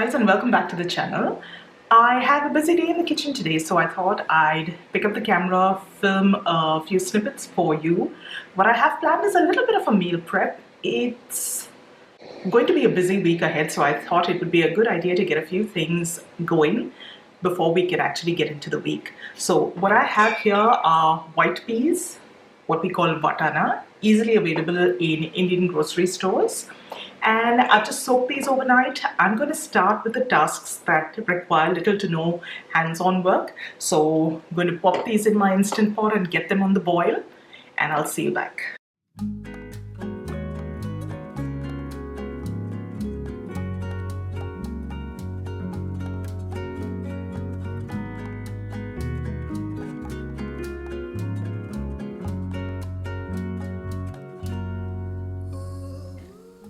guys, and welcome back to the channel. I have a busy day in the kitchen today, so I thought I'd pick up the camera, film a few snippets for you. What I have planned is a little bit of a meal prep. It's going to be a busy week ahead, so I thought it would be a good idea to get a few things going before we can actually get into the week. So what I have here are white peas, what we call vatana, easily available in Indian grocery stores. And I've just soaked these overnight. I'm going to start with the tasks that require little to no hands-on work. So I'm going to pop these in my Instant Pot and get them on the boil, and I'll see you back.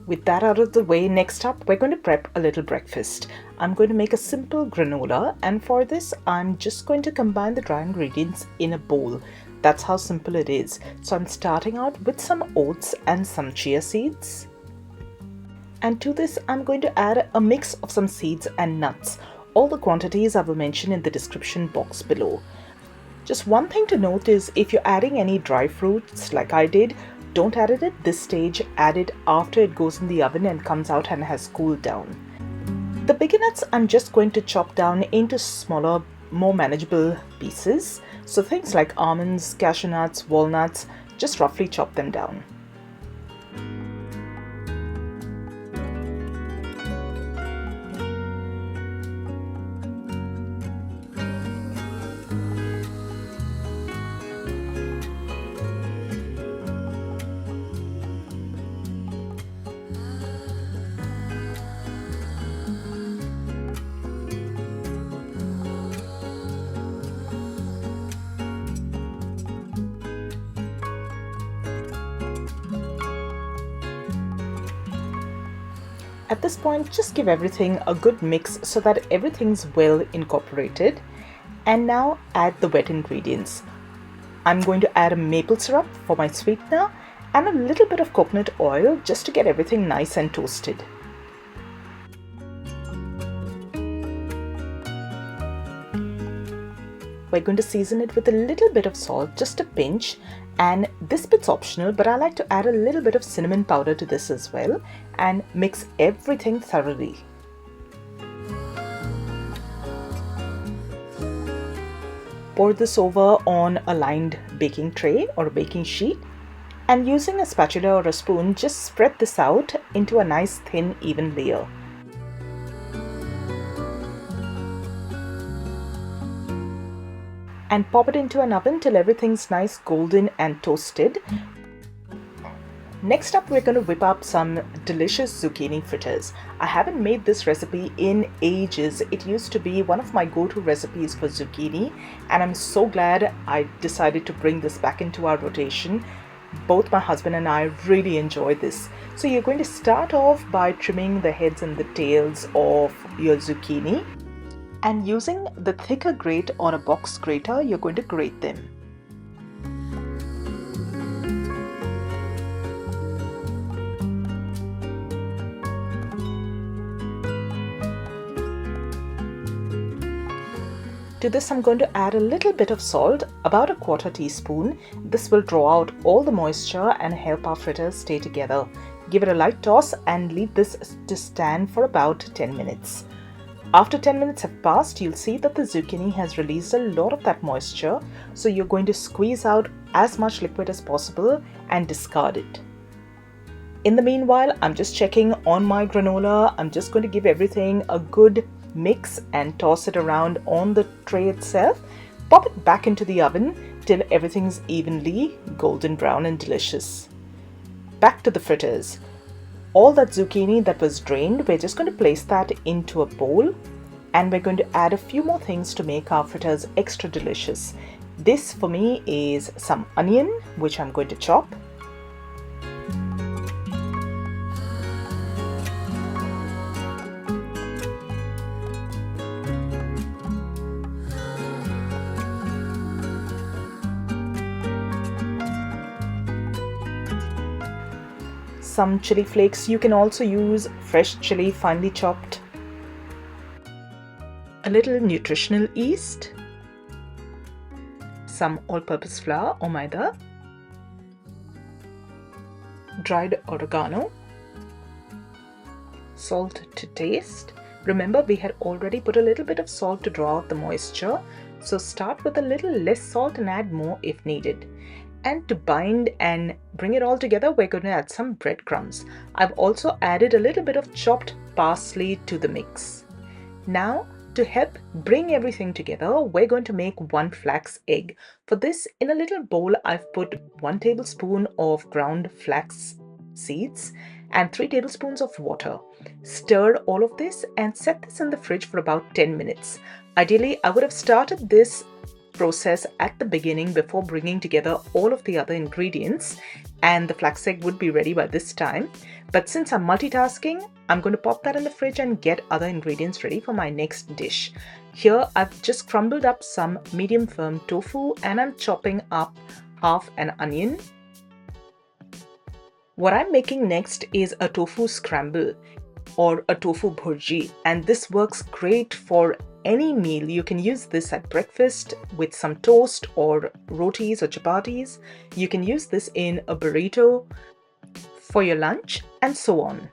With that out of the way, next up we're going to prep a little breakfast. I'm going to make a simple granola, and for this I'm just going to combine the dry ingredients in a bowl. That's how simple it is. So I'm starting out with some oats and some chia seeds. And to this I'm going to add a mix of some seeds and nuts. All the quantities I will mention in the description box below. Just one thing to note is if you're adding any dry fruits like I did, don't add it at this stage, add it after it goes in the oven and comes out and has cooled down. The bigger nuts I'm just going to chop down into smaller, more manageable pieces. So things like almonds, cashew nuts, walnuts, just roughly chop them down. At this point, just give everything a good mix so that everything's well incorporated. And now add the wet ingredients. I'm going to add a maple syrup for my sweetener and a little bit of coconut oil just to get everything nice and toasted. We're going to season it with a little bit of salt, just a pinch, and this bit's optional, but I like to add a little bit of cinnamon powder to this as well and mix everything thoroughly. Pour this over on a lined baking tray or a baking sheet, and using a spatula or a spoon, just spread this out into a nice thin even layer. And pop it into an oven till everything's nice golden and toasted. Next up, we're going to whip up some delicious zucchini fritters. I haven't made this recipe in ages. It used to be one of my go-to recipes for zucchini, and I'm so glad I decided to bring this back into our rotation. Both my husband and I really enjoy this. So you're going to start off by trimming the heads and the tails of your zucchini. And using the thicker grate or a box grater, you're going to grate them. To this I'm going to add a little bit of salt, about a quarter teaspoon. This will draw out all the moisture and help our fritters stay together. Give it a light toss and leave this to stand for about 10 minutes. After 10 minutes have passed, you'll see that the zucchini has released a lot of that moisture, so you're going to squeeze out as much liquid as possible and discard it. In the meanwhile, I'm just checking on my granola. I'm just going to give everything a good mix and toss it around on the tray itself. Pop it back into the oven till everything's evenly golden brown and delicious. Back to the fritters. All that zucchini that was drained, we're just going to place that into a bowl, and we're going to add a few more things to make our fritters extra delicious. This for me is some onion, which I'm going to chop. Some chili flakes. You can also use fresh chili finely chopped. a little nutritional yeast, some all-purpose flour or maida, dried oregano, salt to taste. Remember, we had already put a little bit of salt to draw out the moisture, so start with a little less salt and add more if needed. And to bind and bring it all together, we're going to add some breadcrumbs. I've also added a little bit of chopped parsley to the mix. Now, to help bring everything together, we're going to make 1 flax egg. For this, in a little bowl, I've put 1 tablespoon of ground flax seeds and 3 tablespoons of water. Stir all of this and set this in the fridge for about 10 minutes. Ideally, I would have started this process at the beginning before bringing together all of the other ingredients, and the flax egg would be ready by this time. But since I'm multitasking, I'm going to pop that in the fridge and get other ingredients ready for my next dish. Here I've just crumbled up some medium firm tofu and I'm chopping up half an onion. What I'm making next is a tofu scramble or a tofu bhurji, and this works great for any meal. You can use this at breakfast with some toast or rotis or chapatis. You can use this in a burrito for your lunch and so on.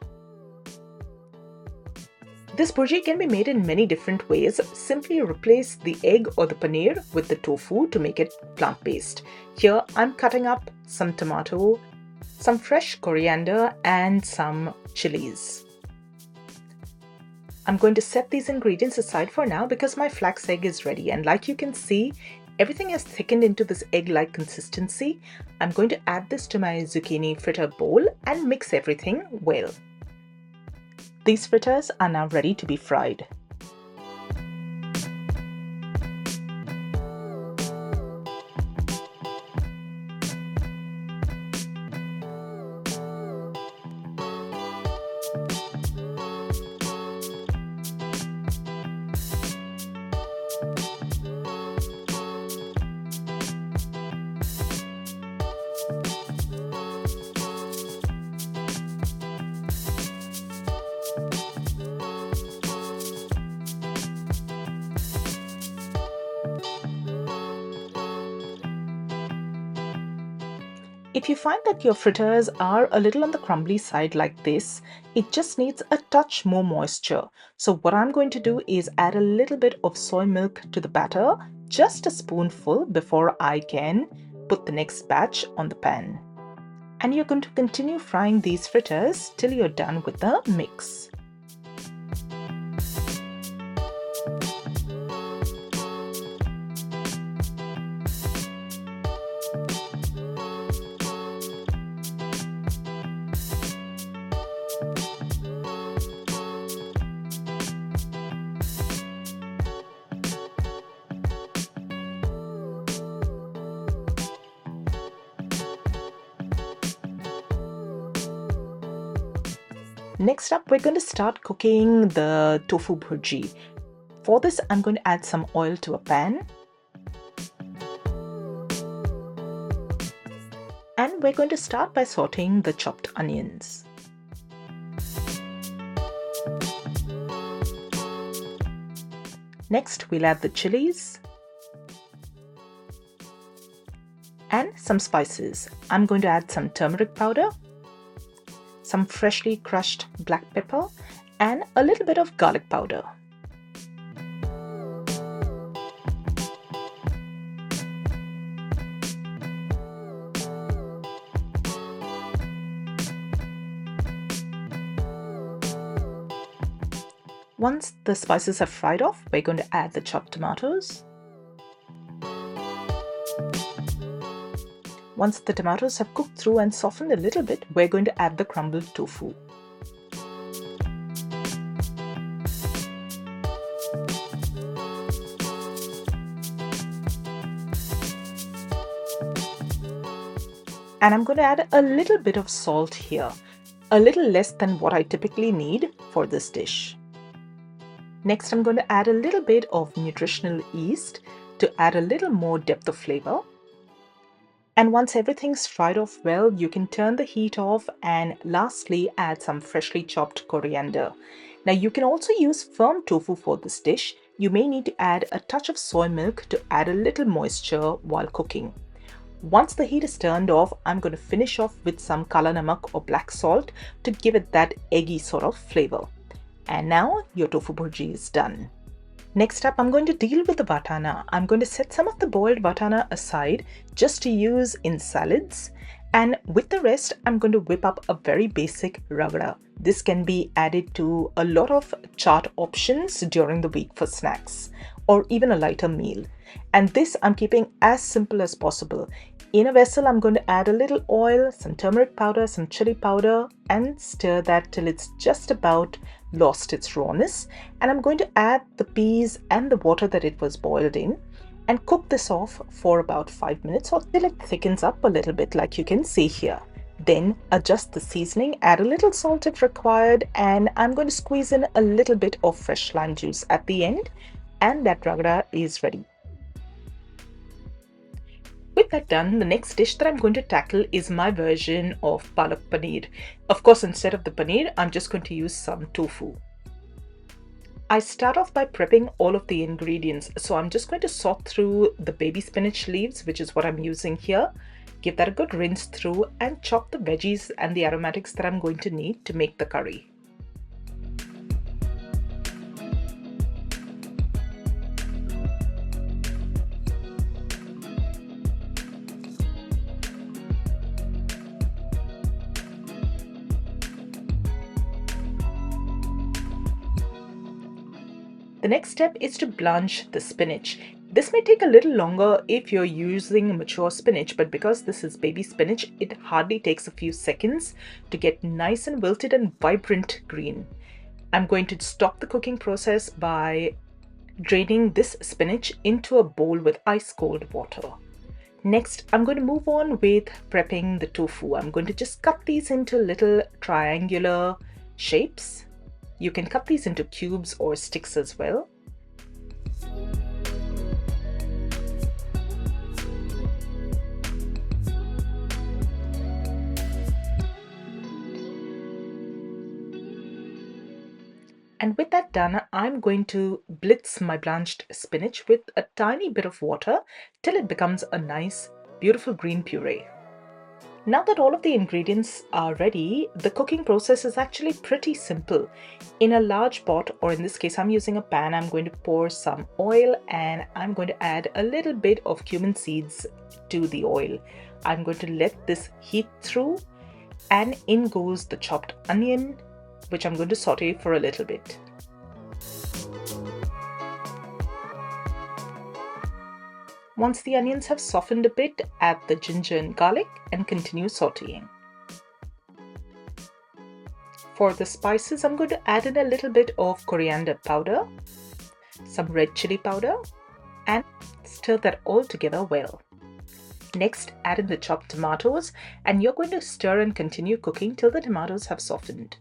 This bhurji can be made in many different ways. Simply replace the egg or the paneer with the tofu to make it plant-based. Here I'm cutting up some tomato, some fresh coriander and some chilies. I'm going to set these ingredients aside for now because my flax egg is ready, and like you can see, everything has thickened into this egg-like consistency. I'm going to add this to my zucchini fritter bowl and mix everything well. These fritters are now ready to be fried. If you find that your fritters are a little on the crumbly side like this, it just needs a touch more moisture. So what I'm going to do is add a little bit of soy milk to the batter, just a spoonful, before I can put the next batch on the pan. And you're going to continue frying these fritters till you're done with the mix. Next up, we're going to start cooking the tofu bhurji. For this, I'm going to add some oil to a pan. And we're going to start by sauteing the chopped onions. Next, we'll add the chilies and some spices. I'm going to add some turmeric powder, some freshly crushed black pepper, and a little bit of garlic powder. Once the spices have fried off, we're going to add the chopped tomatoes. Once the tomatoes have cooked through and softened a little bit, we're going to add the crumbled tofu. And I'm going to add a little bit of salt here, a little less than what I typically need for this dish. Next, I'm going to add a little bit of nutritional yeast to add a little more depth of flavor. And once everything's fried off well, you can turn the heat off and lastly add some freshly chopped coriander. Now you can also use firm tofu for this dish. You may need to add a touch of soy milk to add a little moisture while cooking. Once the heat is turned off, I'm going to finish off with some kala namak or black salt to give it that eggy sort of flavor. And now your tofu bhurji is done. Next up, I'm going to deal with the vatana. I'm going to set some of the boiled vatana aside just to use in salads. And with the rest, I'm going to whip up a very basic raga. This can be added to a lot of chaat options during the week for snacks or even a lighter meal. And this I'm keeping as simple as possible. In a vessel, I'm going to add a little oil, some turmeric powder, some chilli powder, and stir that till it's just about lost its rawness. And I'm going to add the peas and the water that it was boiled in and cook this off for about 5 minutes or till it thickens up a little bit, like you can see here. Then adjust the seasoning, add a little salt if required, and I'm going to squeeze in a little bit of fresh lime juice at the end, and that raga is ready. With that done, the next dish that I'm going to tackle is my version of palak paneer. Of course, instead of the paneer, I'm just going to use some tofu. I start off by prepping all of the ingredients. So I'm just going to sort through the baby spinach leaves, which is what I'm using here. Give that a good rinse through and chop the veggies and the aromatics that I'm going to need to make the curry. The next step is to blanch the spinach. This may take a little longer if you're using mature spinach, but because this is baby spinach, it hardly takes a few seconds to get nice and wilted and vibrant green. I'm going to stop the cooking process by draining this spinach into a bowl with ice cold water. Next, I'm going to move on with prepping the tofu. I'm going to just cut these into little triangular shapes. You can cut these into cubes or sticks as well. And with that done, I'm going to blitz my blanched spinach with a tiny bit of water till it becomes a nice, beautiful green puree. Now that all of the ingredients are ready, the cooking process is actually pretty simple. In a large pot, or in this case I'm using a pan, I'm going to pour some oil and I'm going to add a little bit of cumin seeds to the oil. I'm going to let this heat through, and in goes the chopped onion, which I'm going to saute for a little bit. Once the onions have softened a bit, add the ginger and garlic and continue sauteing. For the spices, I'm going to add in a little bit of coriander powder, some red chili powder, and stir that all together well. Next, add in the chopped tomatoes, and you're going to stir and continue cooking till the tomatoes have softened.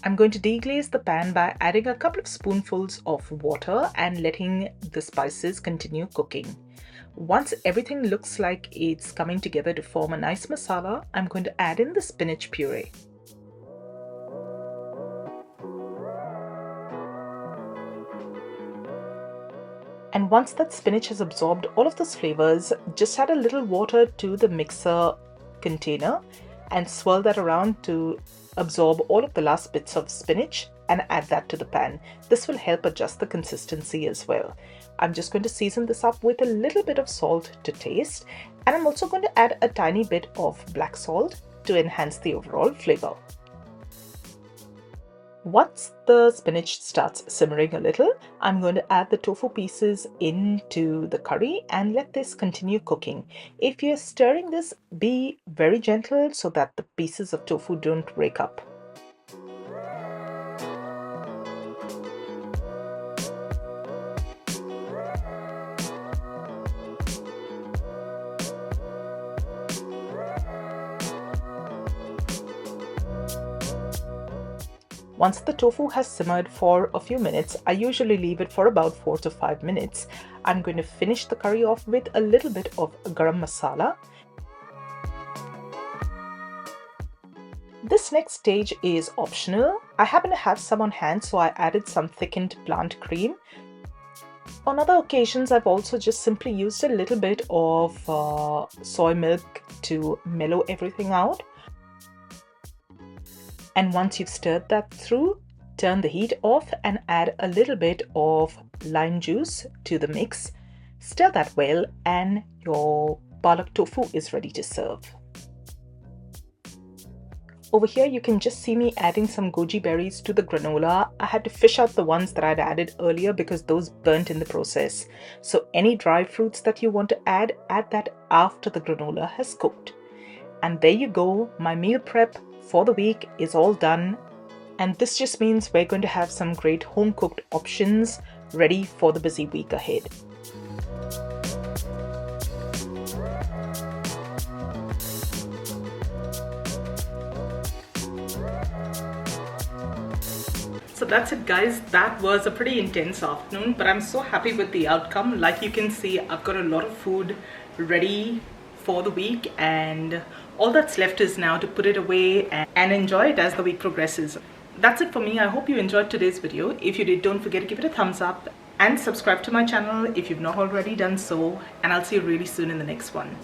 I'm going to deglaze the pan by adding a couple of spoonfuls of water and letting the spices continue cooking. Once everything looks like it's coming together to form a nice masala, I'm going to add in the spinach puree. And once that spinach has absorbed all of those flavors, just add a little water to the mixer container and swirl that around to absorb all of the last bits of spinach and add that to the pan. This will help adjust the consistency as well. I'm just going to season this up with a little bit of salt to taste, and I'm also going to add a tiny bit of black salt to enhance the overall flavor. Once the spinach starts simmering a little, I'm going to add the tofu pieces into the curry and let this continue cooking. If you're stirring this, be very gentle so that the pieces of tofu don't break up. Once the tofu has simmered for a few minutes, I usually leave it for about 4 to 5 minutes. I'm going to finish the curry off with a little bit of garam masala. This next stage is optional. I happen to have some on hand, so I added some thickened plant cream. On other occasions, I've also just simply used a little bit of soy milk to mellow everything out. And once you've stirred that through, turn the heat off and add a little bit of lime juice to the mix. Stir that well and your palak tofu is ready to serve. Over here you can just see me adding some goji berries to the granola. I had to fish out the ones that I'd added earlier because those burnt in the process. So any dry fruits that you want to add that after the granola has cooked. And there you go, my meal prep for the week is all done. And this just means we're going to have some great home-cooked options ready for the busy week ahead. So that's it guys, that was a pretty intense afternoon, but I'm so happy with the outcome. Like you can see, I've got a lot of food ready for the week, and all that's left is now to put it away and enjoy it as the week progresses. That's it for me. I hope you enjoyed today's video. If you did, don't forget to give it a thumbs up and subscribe to my channel if you've not already done so, and I'll see you really soon in the next one.